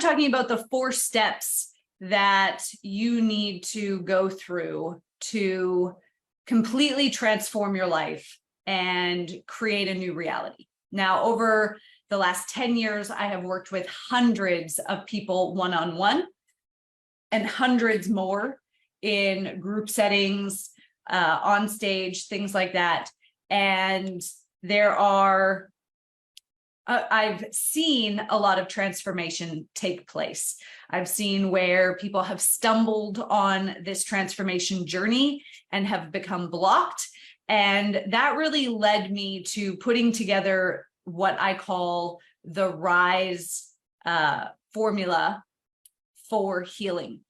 talking about the 4 steps that you need to go through to completely transform your life and create a new reality. Now, over the last 10 years, I have worked with hundreds of people one-on-one and hundreds more in group settings, on stage, things like that. And I've seen a lot of transformation take place. I've seen where people have stumbled on this transformation journey and have become blocked. And that really led me to putting together what I call the RISE formula for healing.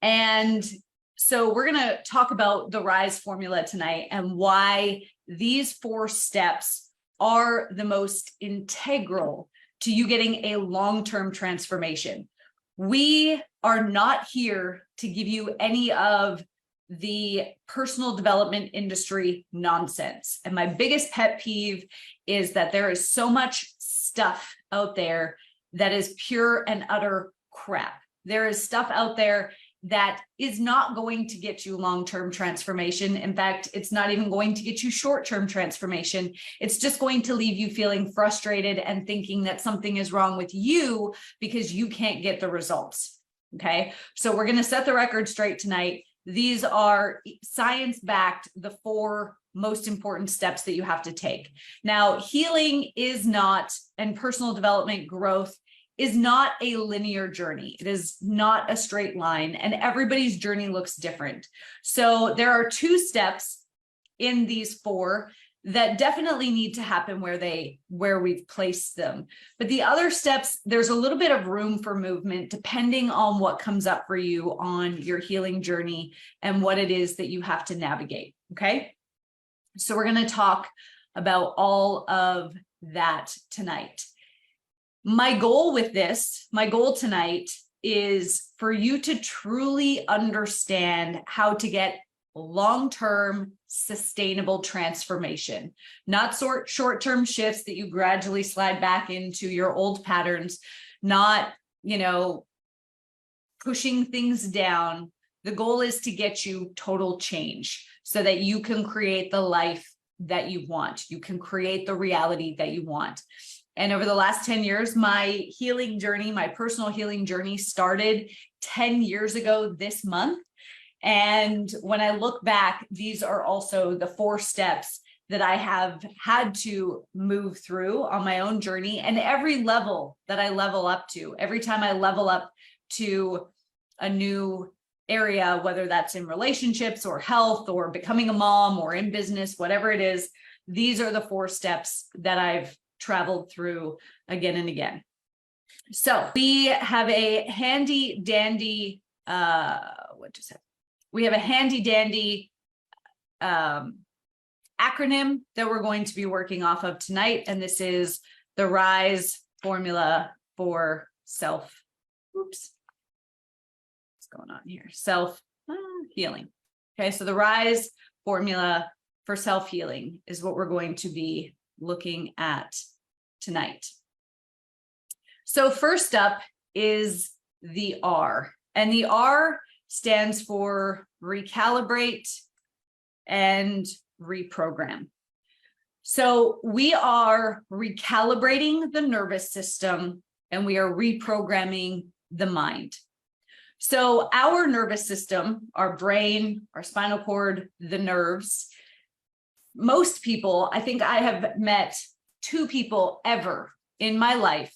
And so we're going to talk about the RISE formula tonight and why these 4 steps are the most integral to you getting a long-term transformation. We are not here to give you any of the personal development industry nonsense. And my biggest pet peeve is that there is so much stuff out there that is pure and utter crap. There is stuff out there that is not going to get you long-term transformation. In fact, it's not even going to get you short-term transformation. It's just going to leave you feeling frustrated and thinking that something is wrong with you because you can't get the results. Okay, so we're going to set the record straight tonight. These are science-backed, the 4 most important steps that you have to take. Now, healing is not, and personal development growth is not a linear journey. It is not a straight line, and everybody's journey looks different. So there are 2 steps in these 4 that definitely need to happen where we've placed them. But the other steps, there's a little bit of room for movement depending on what comes up for you on your healing journey and what it is that you have to navigate. Okay. So we're going to talk about all of that tonight. My goal tonight is for you to truly understand how to get long-term sustainable transformation, not short-term shifts that you gradually slide back into your old patterns, not, pushing things down. The goal is to get you total change so that you can create the life that you want. You can create the reality that you want. And over the last 10 years, my healing journey, my personal healing journey started 10 years ago this month. And when I look back, these are also the 4 steps that I have had to move through on my own journey. And every level that I level up to, every time I level up to a new area, whether that's in relationships or health or becoming a mom or in business, whatever it is, these are the 4 steps that I've traveled through again and again. So we have a handy dandy, we have a handy dandy acronym that we're going to be working off of tonight. And this is the RISE formula for self. Oops. What's going on here? Self-healing. Okay, so the RISE formula for self-healing is what we're going to be looking at tonight. So first up is the R, and the R stands for recalibrate and reprogram. So we are recalibrating the nervous system and we are reprogramming the mind. So our nervous system, our brain, our spinal cord, the nerves, most people, I think I have met 2 people ever in my life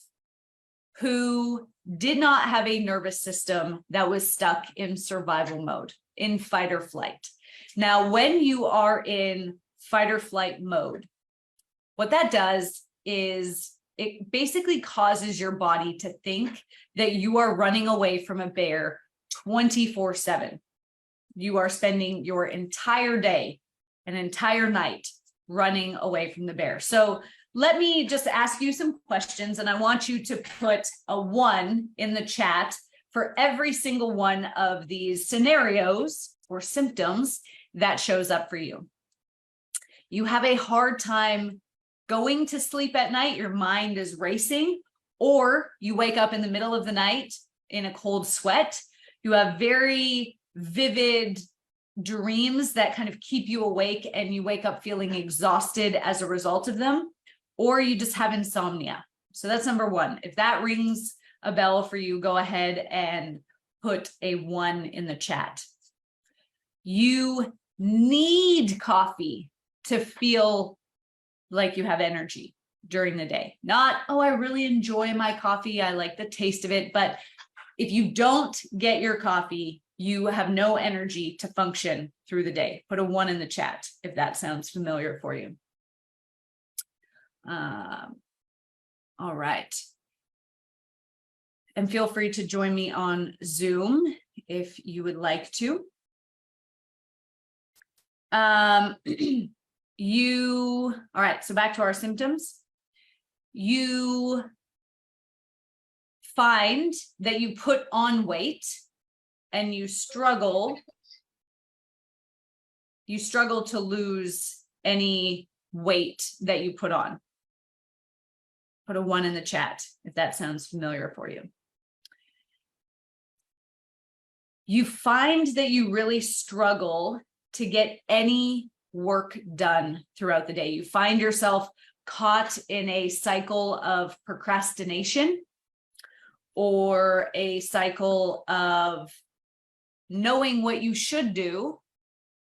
who did not have a nervous system that was stuck in survival mode, in fight or flight. Now, when you are in fight or flight mode, what that does is it basically causes your body to think that you are running away from a bear 24/7. You are spending your entire day, an entire night running away from the bear. So let me just ask you some questions, and I want you to put a 1 in the chat for every single one of these scenarios or symptoms that shows up for you. You have a hard time going to sleep at night, your mind is racing, Or you wake up in the middle of the night in a cold sweat. You have very vivid dreams that kind of keep you awake and you wake up feeling exhausted as a result of them, or you just have insomnia. So that's number one. If that rings a bell for you, go ahead and put a 1 in the chat. You need coffee to feel like you have energy during the day. Not, oh, I really enjoy my coffee, I like the taste of it. But if you don't get your coffee, you have no energy to function through the day. Put a 1 in the chat if that sounds familiar for you. All right. And feel free to join me on Zoom if you would like to. All right, so back to our symptoms. You find that you put on weight and you struggle to lose any weight that you put on. Put a 1 in the chat if that sounds familiar for you. You find that you really struggle to get any work done throughout the day. You find yourself caught in a cycle of procrastination or a cycle of knowing what you should do,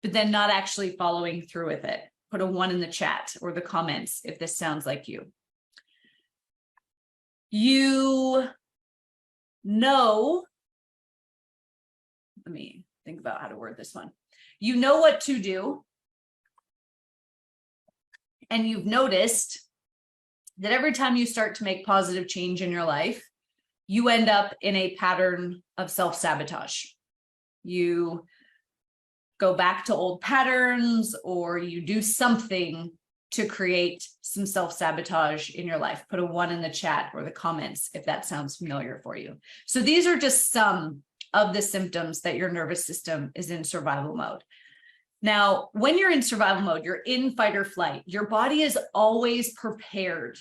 but then not actually following through with it. Put a 1 in the chat or the comments if this sounds like you. You know, let me think about how to word this one. You know what to do, and you've noticed that every time you start to make positive change in your life, you end up in a pattern of self-sabotage. You go back to old patterns, or you do something to create some self-sabotage in your life. Put a 1 in the chat or the comments if that sounds familiar for you. So these are just some of the symptoms that your nervous system is in survival mode. Now, when you're in survival mode, you're in fight or flight. Your body is always prepared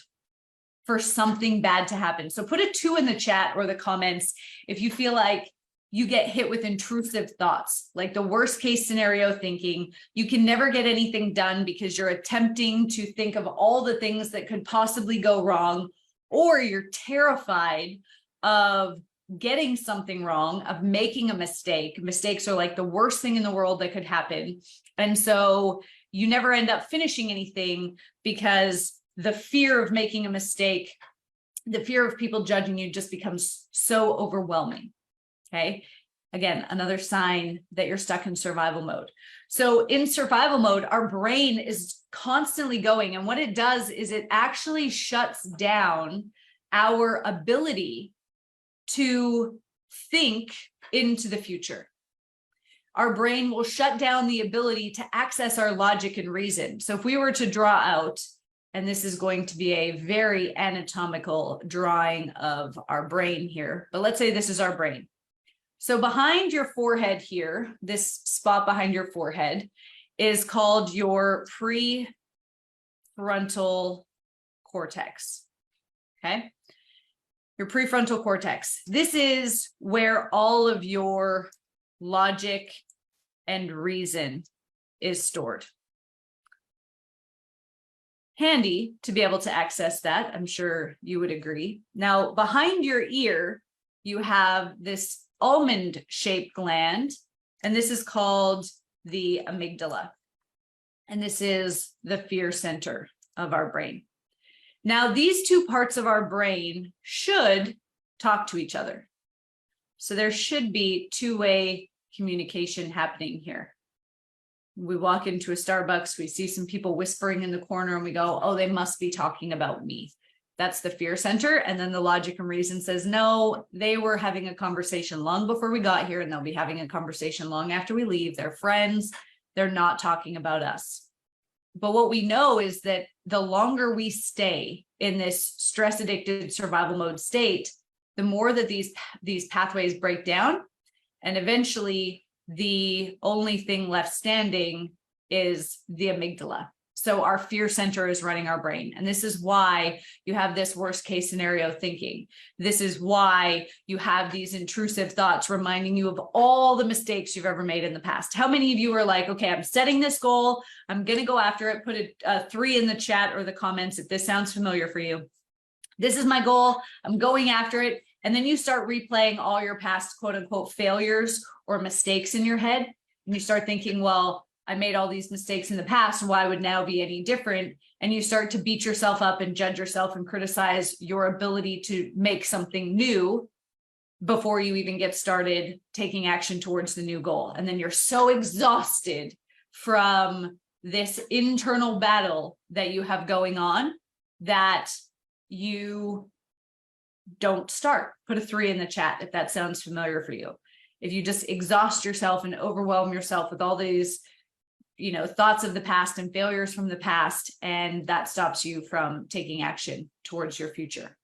for something bad to happen. So put a 2 in the chat or the comments if you feel like you get hit with intrusive thoughts, like the worst case scenario thinking. You can never get anything done because you're attempting to think of all the things that could possibly go wrong, or you're terrified of getting something wrong, of making a mistake. Mistakes are like the worst thing in the world that could happen. And so you never end up finishing anything because the fear of making a mistake, the fear of people judging you just becomes so overwhelming. Okay. Again, another sign that you're stuck in survival mode. So in survival mode, our brain is constantly going. And what it does is it actually shuts down our ability to think into the future. Our brain will shut down the ability to access our logic and reason. So if we were to draw out, and this is going to be a very anatomical drawing of our brain here, but let's say this is our brain. So behind your forehead here, this spot behind your forehead is called your prefrontal cortex, okay? Your prefrontal cortex. This is where all of your logic and reason is stored. Handy to be able to access that, I'm sure you would agree. Now, behind your ear, you have this almond-shaped gland, and this is called the amygdala. And this is the fear center of our brain. Now, these two parts of our brain should talk to each other. So there should be two-way communication happening here. We walk into a Starbucks, we see some people whispering in the corner, and we go, oh, they must be talking about me. That's the fear center. And then the logic and reason says, no, they were having a conversation long before we got here, and they'll be having a conversation long after we leave. They're friends. They're not talking about us. But what we know is that the longer we stay in this stress-addicted survival mode state, the more that these pathways break down. And eventually, the only thing left standing is the amygdala. So So our fear center is running our brain. And this is why you have this worst case scenario thinking. This is why you have these intrusive thoughts reminding you of all the mistakes you've ever made in the past. How many of you are like, okay, I'm setting this goal. I'm going to go after it. Put a 3 in the chat or the comments if this sounds familiar for you. This is my goal. I'm going after it. And then you start replaying all your past quote unquote failures or mistakes in your head. And you start thinking, well, I made all these mistakes in the past. Why would now be any different? And you start to beat yourself up and judge yourself and criticize your ability to make something new before you even get started taking action towards the new goal. And then you're so exhausted from this internal battle that you have going on that you don't start. Put a 3 in the chat if that sounds familiar for you. If you just exhaust yourself and overwhelm yourself with all these thoughts of the past and failures from the past, and that stops you from taking action towards your future.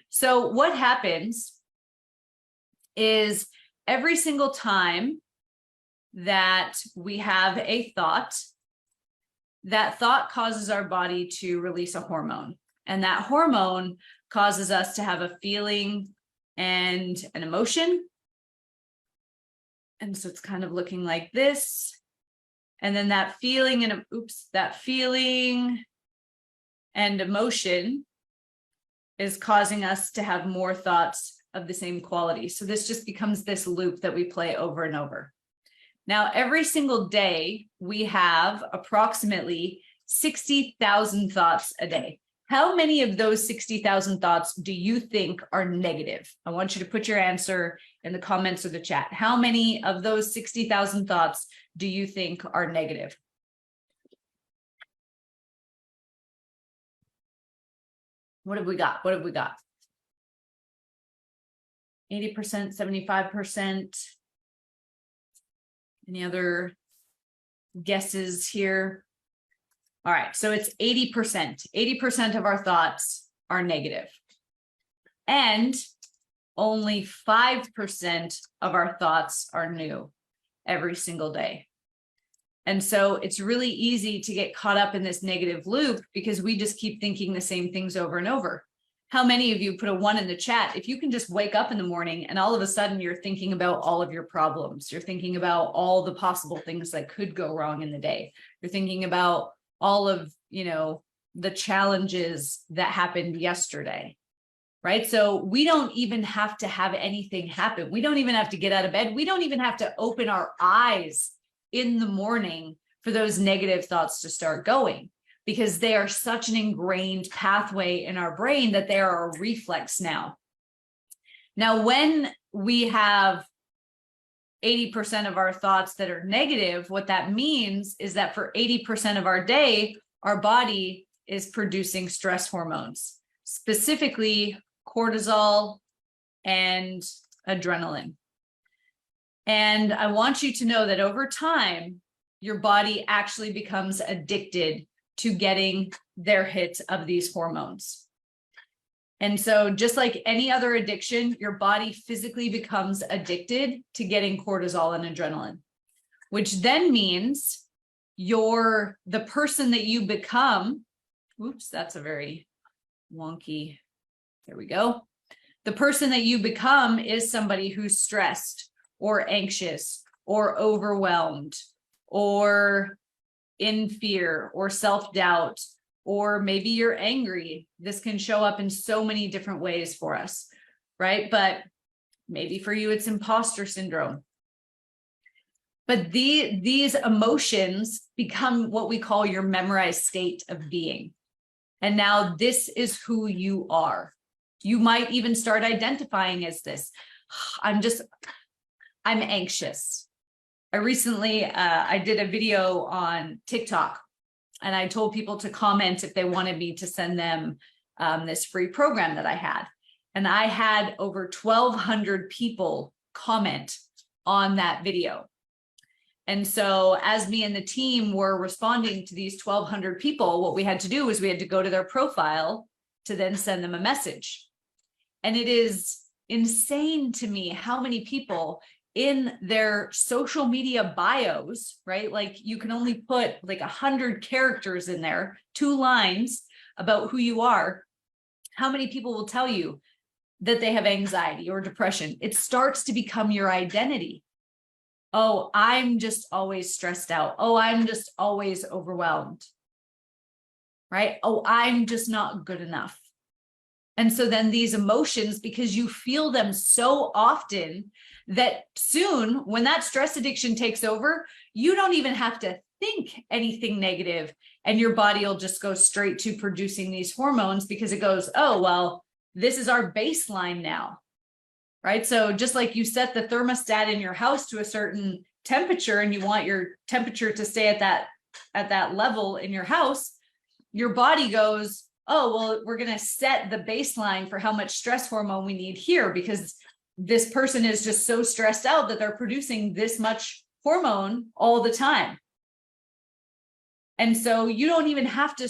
So what happens is every single time that we have a thought, that thought causes our body to release a hormone, and that hormone causes us to have a feeling and an emotion. And so it's kind of looking like this. And then that feeling and emotion is causing us to have more thoughts of the same quality. So this just becomes this loop that we play over and over. Now, every single day, we have approximately 60,000 thoughts a day. How many of those 60,000 thoughts do you think are negative? I want you to put your answer in the comments or the chat. How many of those 60,000 thoughts do you think are negative? What have we got? 80%, 75%. Any other guesses here? All right, so it's 80%. 80% of our thoughts are negative. And only 5% of our thoughts are new every single day. And so it's really easy to get caught up in this negative loop because we just keep thinking the same things over and over. How many of you put a 1 in the chat? If you can just wake up in the morning and all of a sudden you're thinking about all of your problems, you're thinking about all the possible things that could go wrong in the day. You're thinking about all of, the challenges that happened yesterday, right? So we don't even have to have anything happen. We don't even have to get out of bed. We don't even have to open our eyes in the morning for those negative thoughts to start going, because they are such an ingrained pathway in our brain that they are a reflex now. Now, when we have 80% of our thoughts that are negative, what that means is that for 80% of our day, our body is producing stress hormones, specifically cortisol and adrenaline. And I want you to know that over time, your body actually becomes addicted to getting their hits of these hormones. And so just like any other addiction, your body physically becomes addicted to getting cortisol and adrenaline, which then means the person that you become, oops, that's a very wonky, there we go. The person that you become is somebody who's stressed or anxious or overwhelmed or in fear or self-doubt, or maybe you're angry. This can show up in so many different ways for us, right? But maybe for you, it's imposter syndrome. But these emotions become what we call your memorized state of being. And now this is who you are. You might even start identifying as this. I'm anxious. I recently, I did a video on TikTok, and I told people to comment if they wanted me to send them this free program that I had. And I had over 1,200 people comment on that video. And so as me and the team were responding to these 1,200 people, what we had to do was we had to go to their profile to then send them a message. And it is insane to me how many people in their social media bios, right? Like you can only put like 100 characters in there, 2 lines about who you are. How many people will tell you that they have anxiety or depression? It starts to become your identity. Oh, I'm just always stressed out. Oh, I'm just always overwhelmed, right? Oh, I'm just not good enough. And so then these emotions, because you feel them so often, that soon when that stress addiction takes over, you don't even have to think anything negative, and your body will just go straight to producing these hormones because it goes, oh, well, this is our baseline now, right? So just like you set the thermostat in your house to a certain temperature and you want your temperature to stay at that level in your house, your body goes, oh, well, we're going to set the baseline for how much stress hormone we need here, because this person is just so stressed out that they're producing this much hormone all the time. And so you don't even have to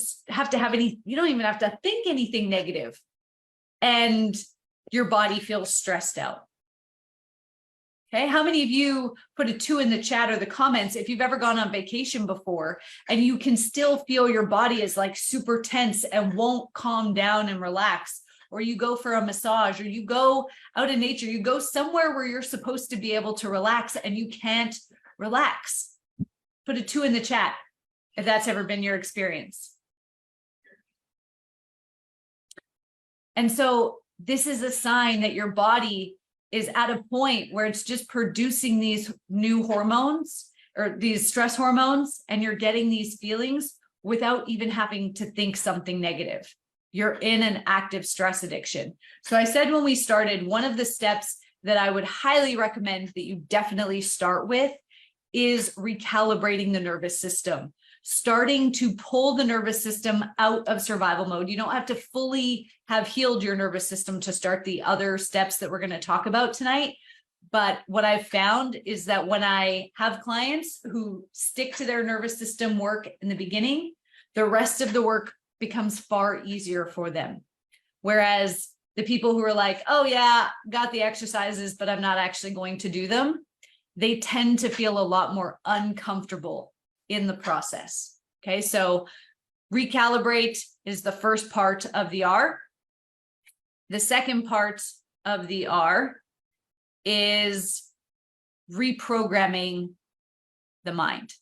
have any, you don't even have to think anything negative, and your body feels stressed out. Okay, how many of you put a 2 in the chat or the comments if you've ever gone on vacation before and you can still feel your body is like super tense and won't calm down and relax? Or you go for a massage, or you go out in nature, you go somewhere where you're supposed to be able to relax and you can't relax. Put a 2 in the chat if that's ever been your experience. And so this is a sign that your body is at a point where it's just producing these new hormones or these stress hormones, and you're getting these feelings without even having to think something negative. You're in an active stress addiction. So I said when we started, one of the steps that I would highly recommend that you definitely start with is recalibrating the nervous system, starting to pull the nervous system out of survival mode. You don't have to fully have healed your nervous system to start the other steps that we're going to talk about tonight. But what I've found is that when I have clients who stick to their nervous system work in the beginning, the rest of the work becomes far easier for them. Whereas the people who are like, oh yeah, got the exercises, but I'm not actually going to do them, they tend to feel a lot more uncomfortable in the process. Okay, so recalibrate is the first part of the R. The second part of the R is reprogramming the mind.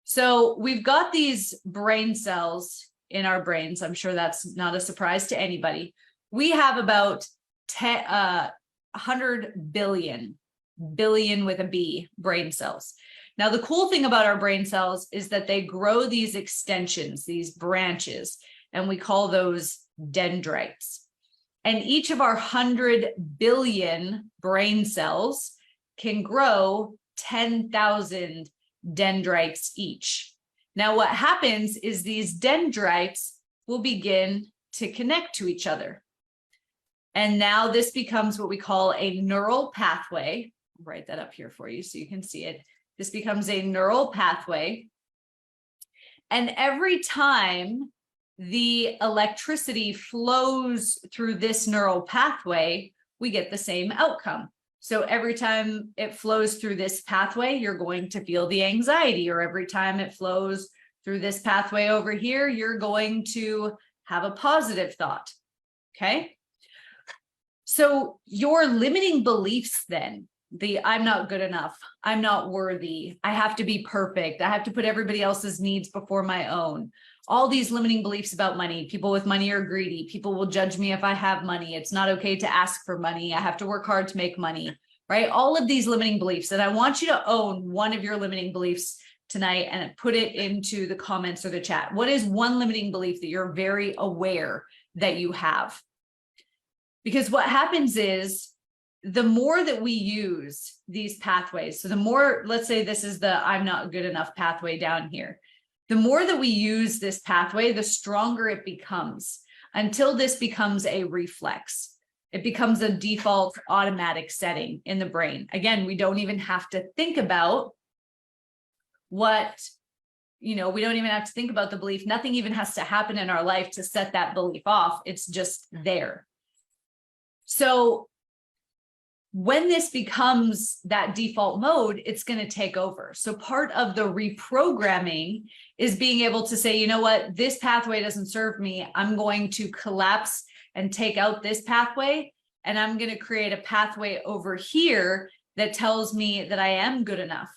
So we've got these brain cells in our brains. I'm sure that's not a surprise to anybody. We have about 100 billion with a B brain cells. Now, the cool thing about our brain cells is that they grow these extensions, these branches, and we call those dendrites. And each of our 100 billion brain cells can grow 10,000 dendrites each. Now, what happens is these dendrites will begin to connect to each other. And now this becomes what we call a neural pathway. I'll write that up here for you so you can see it. This becomes a neural pathway. And every time the electricity flows through this neural pathway, we get the same outcome. So every time it flows through this pathway, you're going to feel the anxiety, or every time it flows through this pathway over here, you're going to have a positive thought. Okay. So your limiting beliefs then, I'm not good enough, I'm not worthy, I have to be perfect, I have to put everybody else's needs before my own. All these limiting beliefs about money. People with money are greedy. People will judge me if I have money. It's not okay to ask for money. I have to work hard to make money, right? All of these limiting beliefs. And I want you to own one of your limiting beliefs tonight and put it into the comments or the chat. What is one limiting belief that you're very aware that you have? Because what happens is the more that we use these pathways, so the more, let's say this is the I'm not good enough pathway down here. The more that we use this pathway, the stronger it becomes, until this becomes a reflex. It becomes a default automatic setting in the brain. Again, we don't even have to think about what, we don't even have to think about the belief. Nothing even has to happen in our life to set that belief off. It's just there. So when this becomes that default mode, it's going to take over. So part of the reprogramming is being able to say, you know what, this pathway doesn't serve me. I'm going to collapse and take out this pathway, and I'm going to create a pathway over here that tells me that I am good enough,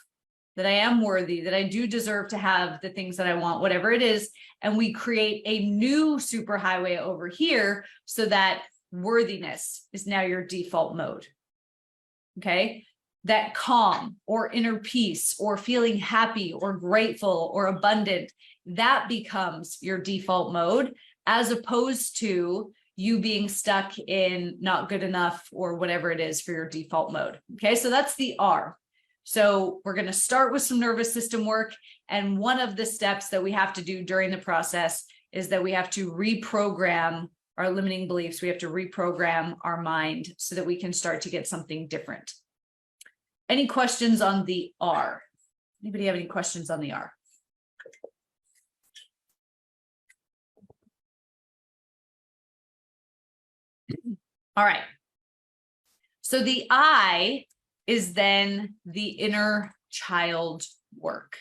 that I am worthy, that I do deserve to have the things that I want, whatever it is. And we create a new superhighway over here so that worthiness is now your default mode. Okay, that calm or inner peace or feeling happy or grateful or abundant, that becomes your default mode, as opposed to you being stuck in not good enough or whatever it is for your default mode. Okay, so that's the R. So we're going to start with some nervous system work. And one of the steps that we have to do during the process is that we have to reprogram our limiting beliefs. We have to reprogram our mind so that we can start to get something different. Any questions on the R? Anybody have any questions on the R? All right. So the I is then the inner child work.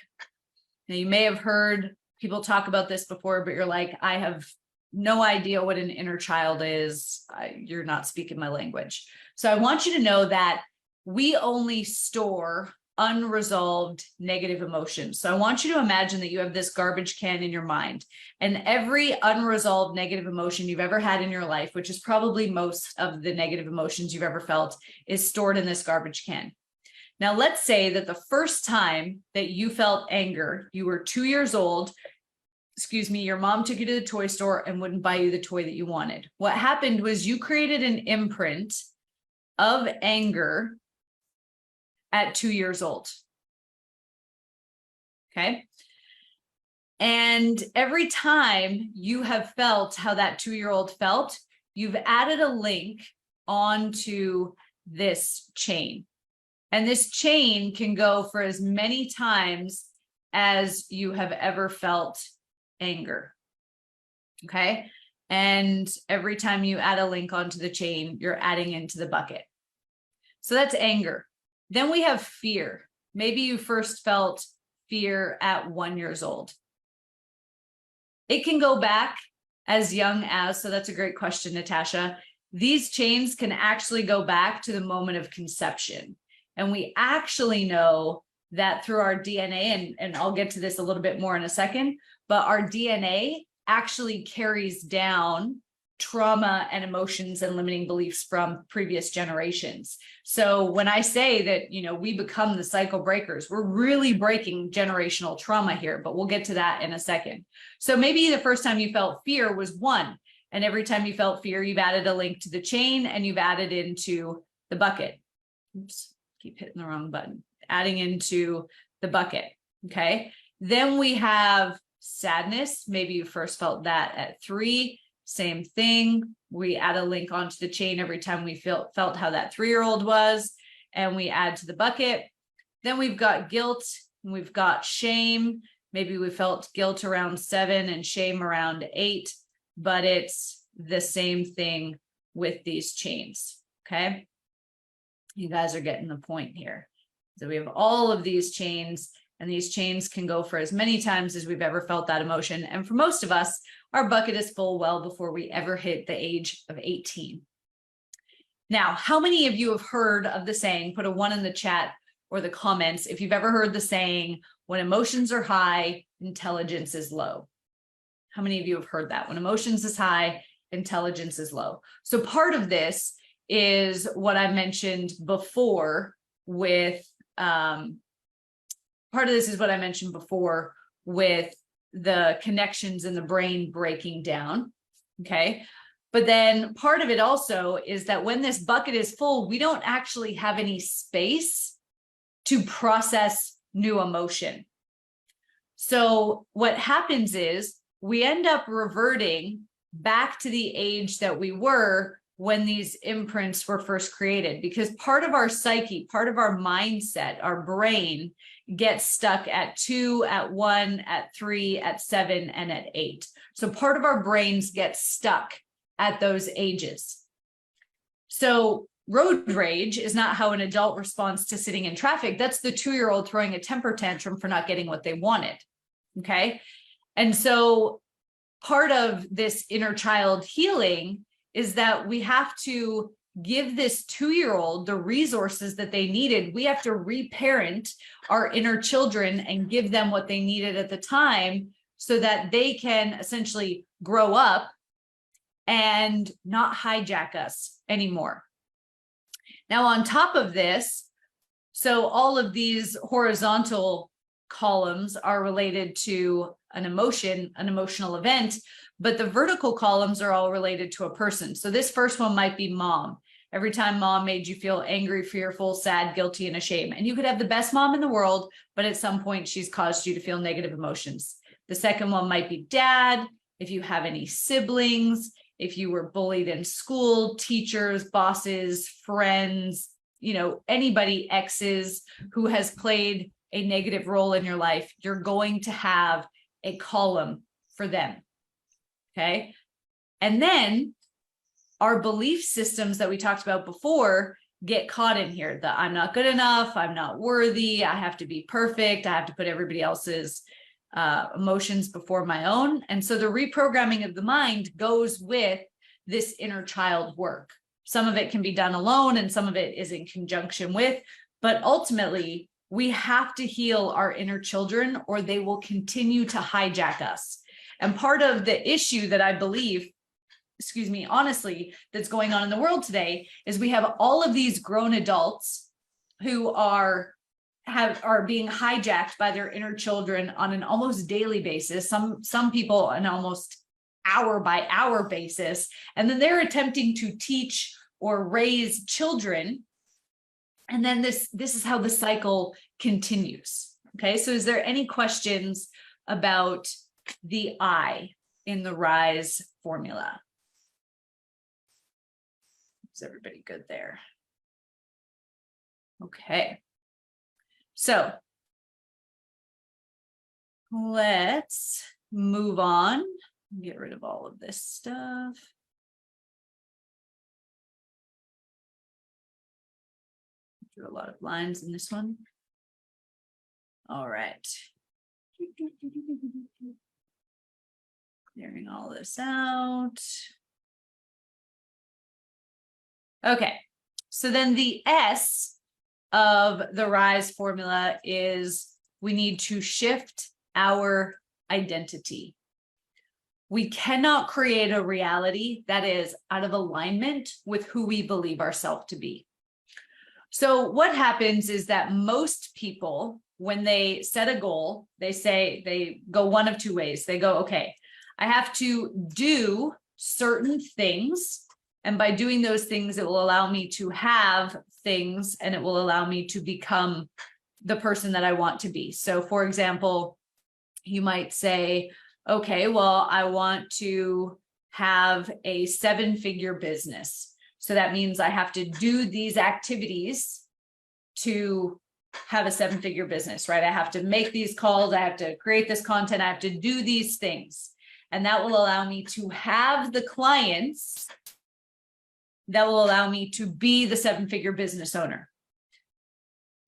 Now, you may have heard people talk about this before, but you're like, I have no idea what an inner child is. You're not speaking my language. So I want you to know that we only store unresolved negative emotions. So I want you to imagine that you have this garbage can in your mind, and every unresolved negative emotion you've ever had in your life, which is probably most of the negative emotions you've ever felt, is stored in this garbage can. Now, let's say that the first time that you felt anger, you were 2 years old. Excuse me, your mom took you to the toy store and wouldn't buy you the toy that you wanted. What happened was you created an imprint of anger at 2 years old. Okay. And every time you have felt how that 2-year-old felt, you've added a link onto this chain. And this chain can go for as many times as you have ever felt anger. Okay. And every time you add a link onto the chain, you're adding into the bucket. So that's anger. Then we have fear. Maybe you first felt fear at 1 year old. It can go back as young as, so that's a great question, Natasha. These chains can actually go back to the moment of conception. And we actually know that through our DNA, and I'll get to this a little bit more in a second, but our DNA actually carries down trauma and emotions and limiting beliefs from previous generations. So when I say that, you know, we become the cycle breakers, we're really breaking generational trauma here, but we'll get to that in a second. So maybe the first time you felt fear was 1, and every time you felt fear, you've added a link to the chain and you've added into the bucket. Oops, keep hitting the wrong button. Adding into the bucket. Okay. Then we have sadness. Maybe you first felt that at 3. Same thing. We add a link onto the chain every time we felt how that 3-year-old was, and we add to the bucket. Then we've got guilt, and we've got shame. Maybe we felt guilt around 7 and shame around 8, but it's the same thing with these chains. Okay. You guys are getting the point here. So we have all of these chains, and these chains can go for as many times as we've ever felt that emotion. And for most of us, our bucket is full well before we ever hit the age of 18. Now, how many of you have heard of the saying, put a 1 in the chat or the comments, if you've ever heard the saying, when emotions are high, intelligence is low? How many of you have heard that? When emotions is high, intelligence is low. So part of this is what I mentioned before with, the connections in the brain breaking down. Okay. But then part of it also is that when this bucket is full, we don't actually have any space to process new emotion. So what happens is we end up reverting back to the age that we were when these imprints were first created, because part of our psyche, part of our mindset, our brain gets stuck at 2, at 1, at 3, at 7, and at 8. So part of our brains get stuck at those ages. So road rage is not how an adult responds to sitting in traffic. That's the 2-year-old throwing a temper tantrum for not getting what they wanted. Okay. And so part of this inner child healing is that we have to give this 2-year-old the resources that they needed. We have to reparent our inner children and give them what they needed at the time so that they can essentially grow up and not hijack us anymore. Now, on top of this, so all of these horizontal columns are related to an emotion, an emotional event, but the vertical columns are all related to a person. So this first one might be mom. Every time mom made you feel angry, fearful, sad, guilty, and ashamed. And you could have the best mom in the world, but at some point she's caused you to feel negative emotions. The second one might be dad. If you have any siblings, if you were bullied in school, teachers, bosses, friends, anybody, exes who has played a negative role in your life, you're going to have a column for them. Okay. And then our belief systems that we talked about before get caught in here. The I'm not good enough, I'm not worthy, I have to be perfect, I have to put everybody else's emotions before my own. And so the reprogramming of the mind goes with this inner child work. Some of it can be done alone and some of it is in conjunction with, but ultimately we have to heal our inner children or they will continue to hijack us. And part of the issue that I believe, honestly, that's going on in the world today is we have all of these grown adults who are being hijacked by their inner children on an almost daily basis. Some people an almost hour by hour basis, and then they're attempting to teach or raise children. And then this is how the cycle continues. Okay, so is there any questions about the I in the RISE formula? Is everybody good there? Okay. So let's move on. Get rid of all of this stuff. Drew a lot of lines in this one. All right. Clearing all this out. Okay. So then the S of the RISE formula is we need to shift our identity. We cannot create a reality that is out of alignment with who we believe ourselves to be. So what happens is that most people, when they set a goal, they go one of two ways. They go, okay, I have to do certain things. And by doing those things, it will allow me to have things and it will allow me to become the person that I want to be. So for example, you might say, okay, well, I want to have a 7-figure business. So that means I have to do these activities to have a 7-figure business, right? I have to make these calls. I have to create this content. I have to do these things. And that will allow me to have the clients that will allow me to be the 7-figure business owner.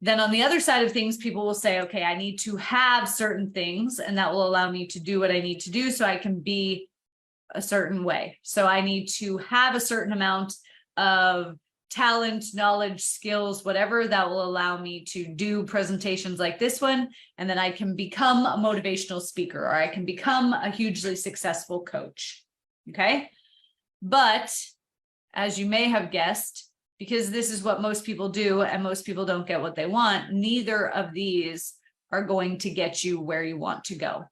Then on the other side of things, people will say, okay, I need to have certain things and that will allow me to do what I need to do so I can be a certain way. So I need to have a certain amount of talent, knowledge, skills, whatever that will allow me to do presentations like this one. And then I can become a motivational speaker or I can become a hugely successful coach. Okay. But as you may have guessed, because this is what most people do and most people don't get what they want, neither of these are going to get you where you want to go.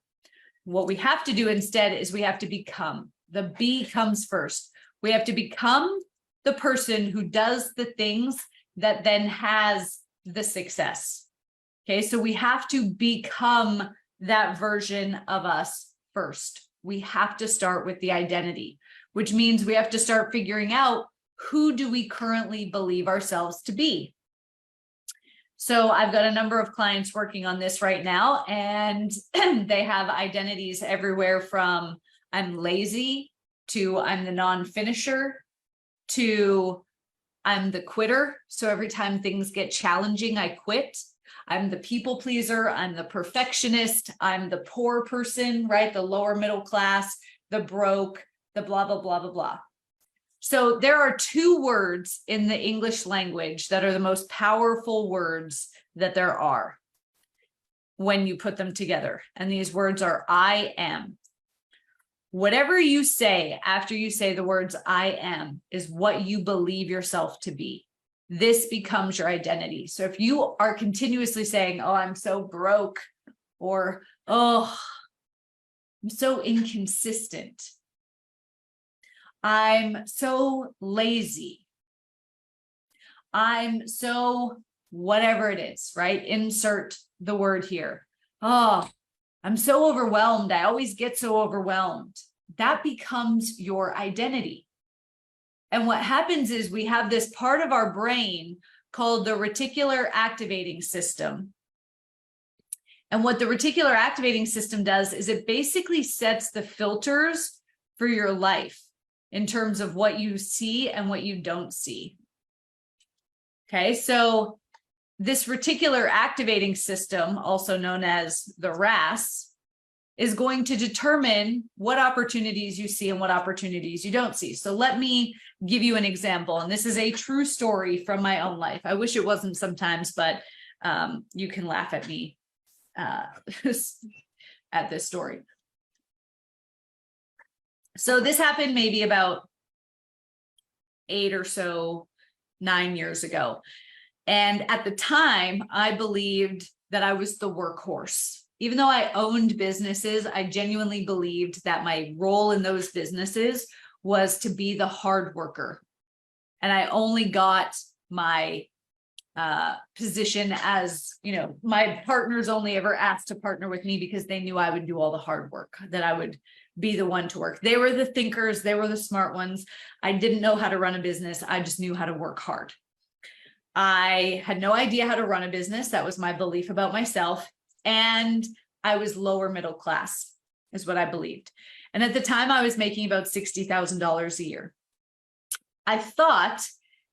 What we have to do instead is we have to become. The B comes first. We have to become the person who does the things that then has the success. Okay, so we have to become that version of us first. We have to start with the identity, which means we have to start figuring out who do we currently believe ourselves to be. So I've got a number of clients working on this right now, and they have identities everywhere from I'm lazy to I'm the non-finisher to I'm the quitter. So every time things get challenging, I quit. I'm the people pleaser. I'm the perfectionist. I'm the poor person, right? The lower middle class, the broke, the blah, blah, blah, blah, blah. So there are two words in the English language that are the most powerful words that there are when you put them together. And these words are I am. Whatever you say after you say the words I am is what you believe yourself to be. This becomes your identity. So if you are continuously saying, oh, I'm so broke, or, oh, I'm so inconsistent, I'm so lazy, I'm so whatever it is, right? Insert the word here. Oh, I'm so overwhelmed. I always get so overwhelmed. That becomes your identity. And what happens is we have this part of our brain called the reticular activating system. And what the reticular activating system does is it basically sets the filters for your life in terms of what you see and what you don't see. Okay, so this reticular activating system, also known as the RAS, is going to determine what opportunities you see and what opportunities you don't see. So let me give you an example. And this is a true story from my own life. I wish it wasn't sometimes, but you can laugh at me at this story. So this happened maybe about 9 years ago. And at the time, I believed that I was the workhorse. Even though I owned businesses, I genuinely believed that my role in those businesses was to be the hard worker. And I only got my position as, my partners only ever asked to partner with me because they knew I would do all the hard work, that I would be the one to work. They were the thinkers. They were the smart ones. I didn't know how to run a business. I just knew how to work hard. I had no idea how to run a business. That was my belief about myself. And I was lower middle class, is what I believed. And at the time, I was making about $60,000 a year. I thought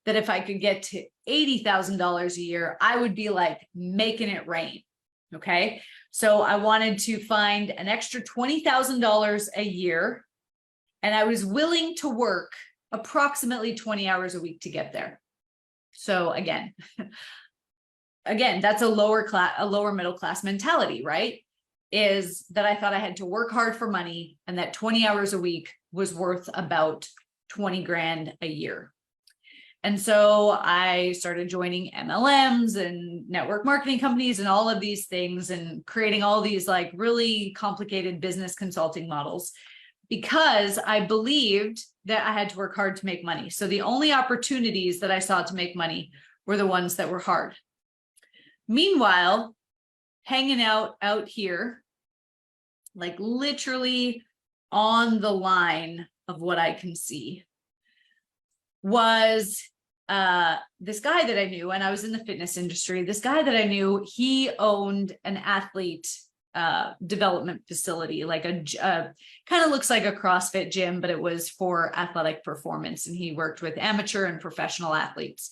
that if I could get to $80,000 a year, I would be like making it rain. Okay. So I wanted to find an extra $20,000 a year. And I was willing to work approximately 20 hours a week to get there. So again, that's a lower middle class mentality, right? Is that I thought I had to work hard for money and that 20 hours a week was worth about 20 grand a year. And so I started joining MLMs and network marketing companies and all of these things and creating all these like really complicated business consulting models because I believed that I had to work hard to make money. So the only opportunities that I saw to make money were the ones that were hard. Meanwhile, hanging out here, like literally on the line of what I can see, was this guy that I knew, and I was in the fitness industry. This guy that I knew, he owned an athlete development facility, like a kind of looks like a CrossFit gym, but it was for athletic performance. And he worked with amateur and professional athletes.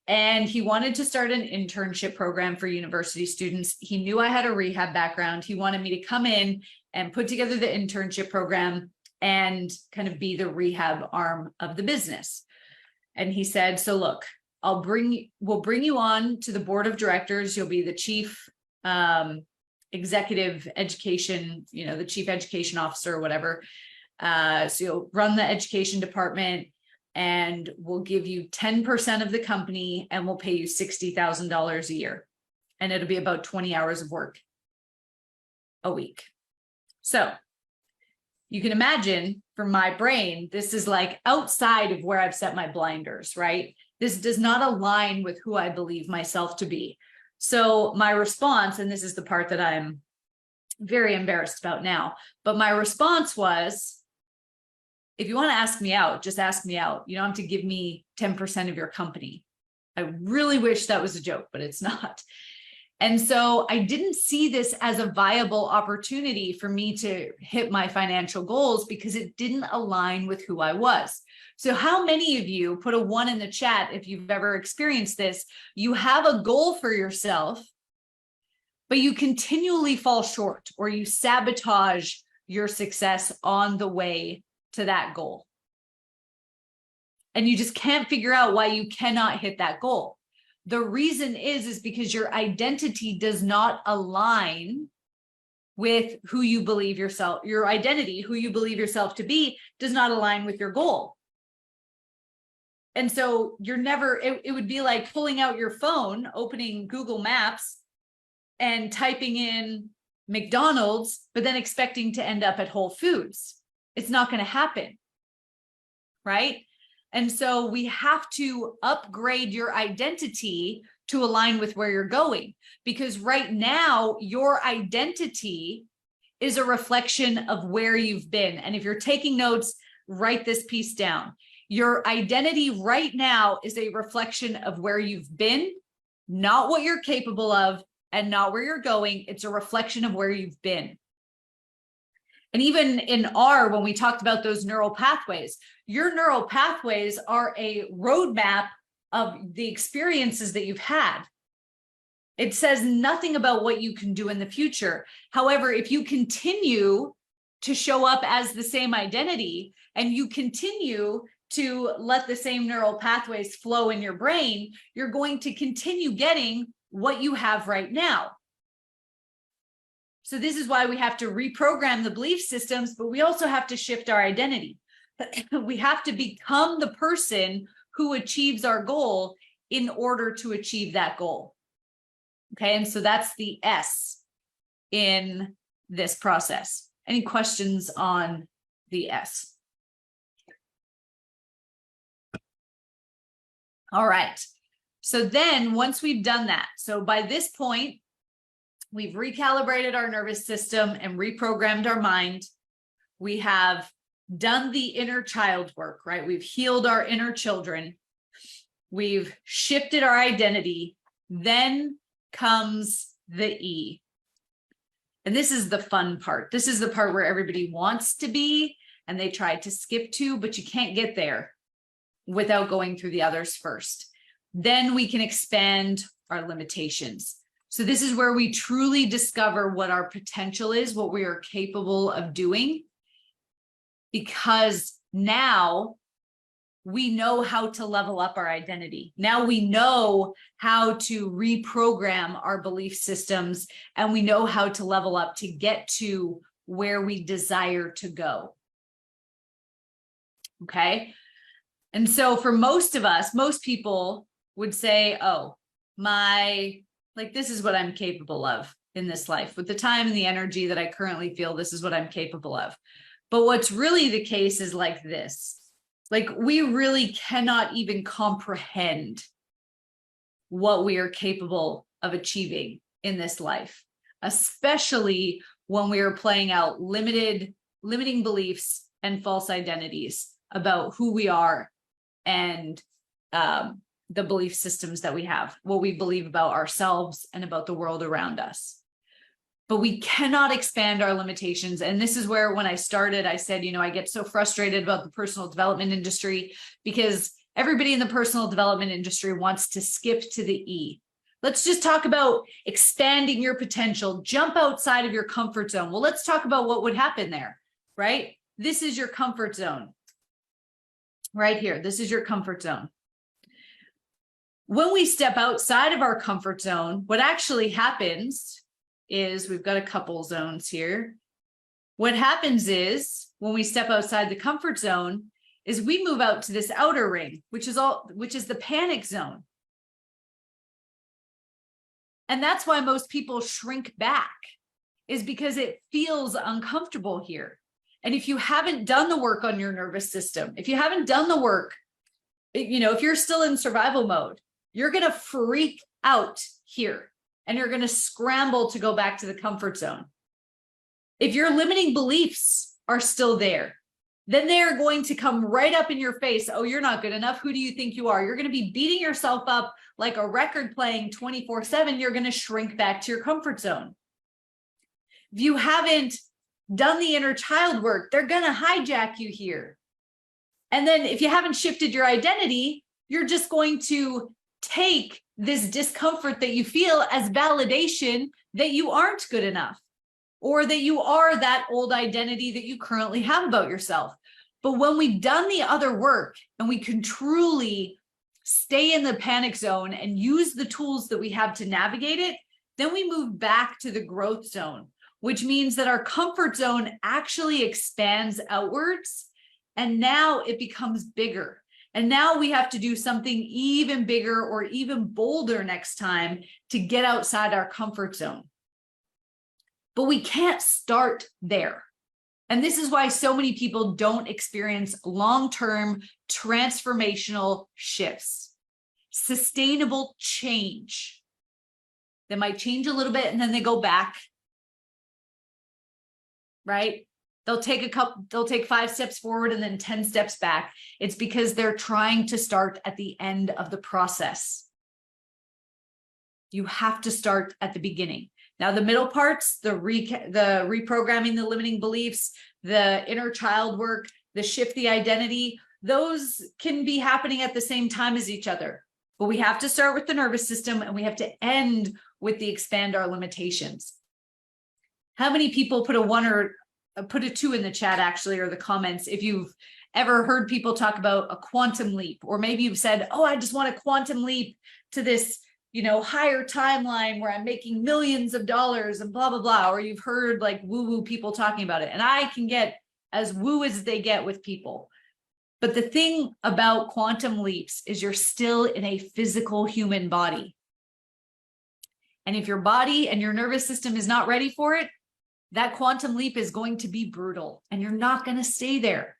And he wanted to start an internship program for university students. He knew I had a rehab background. He wanted me to come in and put together the internship program and kind of be the rehab arm of the business. And he said, so look, we'll bring you on to the board of directors. You'll be the chief executive education, the chief education officer or whatever. So you'll run the education department and we'll give you 10% of the company and we'll pay you $60,000 a year. And it'll be about 20 hours of work a week. So you can imagine from my brain, this is like outside of where I've set my blinders, right? This does not align with who I believe myself to be. So my response, and this is the part that I'm very embarrassed about now, but my response was, if you want to ask me out, just ask me out. You don't have to give me 10% of your company. I really wish that was a joke, but it's not. And so I didn't see this as a viable opportunity for me to hit my financial goals because it didn't align with who I was. So how many of you, put a 1 in the chat if you've ever experienced this, you have a goal for yourself, but you continually fall short or you sabotage your success on the way to that goal. And you just can't figure out why you cannot hit that goal. The reason is because your identity does not align with who you believe yourself, your identity, who you believe yourself to be, does not align with your goal. And so you're never, it would be like pulling out your phone, opening Google Maps and typing in McDonald's, but then expecting to end up at Whole Foods. It's not going to happen, right? And so we have to upgrade your identity to align with where you're going, because right now your identity is a reflection of where you've been. And if you're taking notes, write this piece down. Your identity right now is a reflection of where you've been, not what you're capable of, and not where you're going. It's a reflection of where you've been. And even in R, when we talked about those neural pathways, your neural pathways are a roadmap of the experiences that you've had. It says nothing about what you can do in the future. However, if you continue to show up as the same identity and you continue to let the same neural pathways flow in your brain, you're going to continue getting what you have right now. So this is why we have to reprogram the belief systems, but we also have to shift our identity. We have to become the person who achieves our goal in order to achieve that goal. Okay, and so that's the S in this process. Any questions on the S? All right. So then once we've done that, so by this point, we've recalibrated our nervous system and reprogrammed our mind. We have done the inner child work, right? We've healed our inner children. We've shifted our identity. Then comes the E. And this is the fun part. This is the part where everybody wants to be and they try to skip to, but you can't get there without going through the others first. Then we can expand our limitations. So this is where we truly discover what our potential is, what we are capable of doing, because now we know how to level up our identity. Now we know how to reprogram our belief systems, and we know how to level up to get to where we desire to go. Okay. And so for most of us, most people would say, oh, this is what I'm capable of in this life. With the time and the energy that I currently feel, this is what I'm capable of. But what's really the case is like this. Like, we really cannot even comprehend what we are capable of achieving in this life, especially when we are playing out limiting beliefs and false identities about who we are and the belief systems that we have, what we believe about ourselves and about the world around us. But we cannot expand our limitations. And this is where, when I started, I said, I get so frustrated about the personal development industry because everybody in the personal development industry wants to skip to the E. Let's just talk about expanding your potential, jump outside of your comfort zone. Well, let's talk about what would happen there, right? This is your comfort zone right here. This is your comfort zone. When we step outside of our comfort zone, what actually happens is, we've got a couple zones here. What happens is, when we step outside the comfort zone, is we move out to this outer ring, which is the panic zone. And that's why most people shrink back, is because it feels uncomfortable here. And if you haven't done the work on your nervous system, if you haven't done the work, if you're still in survival mode, you're going to freak out here and you're going to scramble to go back to the comfort zone. If your limiting beliefs are still there, then they're going to come right up in your face. Oh, you're not good enough. Who do you think you are? You're going to be beating yourself up like a record playing 24/7. You're going to shrink back to your comfort zone. If you haven't done the inner child work, they're going to hijack you here. And then if you haven't shifted your identity, you're just going to take this discomfort that you feel as validation that you aren't good enough, or that you are that old identity that you currently have about yourself. But when we've done the other work and we can truly stay in the panic zone and use the tools that we have to navigate it, then we move back to the growth zone, which means that our comfort zone actually expands outwards. And now it becomes bigger. And now we have to do something even bigger or even bolder next time to get outside our comfort zone. But we can't start there. And this is why so many people don't experience long-term transformational shifts, sustainable change. They might change a little bit and then they go back, right? They'll take 5 steps forward and then 10 steps back. It's because they're trying to start at the end of the process. You have to start at the beginning. Now, the middle parts, the reprogramming the limiting beliefs, the inner child work, the shift the identity, those can be happening at the same time as each other. But we have to start with the nervous system and we have to end with the expand our limitations. How many people put a 2 in the chat, actually, or the comments, if you've ever heard people talk about a quantum leap, or maybe you've said, oh, I just want a quantum leap to this, higher timeline where I'm making millions of dollars and blah, blah, blah. Or you've heard like woo-woo people talking about it. And I can get as woo as they get with people. But the thing about quantum leaps is you're still in a physical human body. And if your body and your nervous system is not ready for it, that quantum leap is going to be brutal and you're not going to stay there.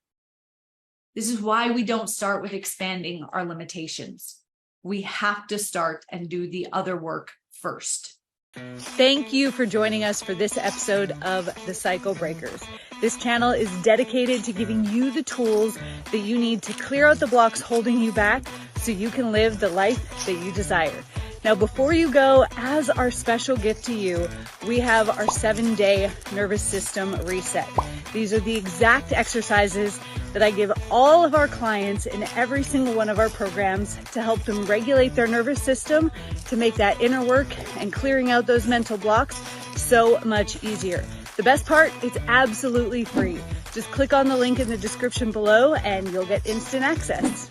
This is why we don't start with expanding our limitations. We have to start and do the other work first. Thank you for joining us for this episode of The Cycle Breakers. This channel is dedicated to giving you the tools that you need to clear out the blocks holding you back so you can live the life that you desire. Now, before you go, as our special gift to you, we have our 7-day nervous system reset. These are the exact exercises that I give all of our clients in every single one of our programs to help them regulate their nervous system, to make that inner work and clearing out those mental blocks so much easier. The best part, it's absolutely free. Just click on the link in the description below and you'll get instant access.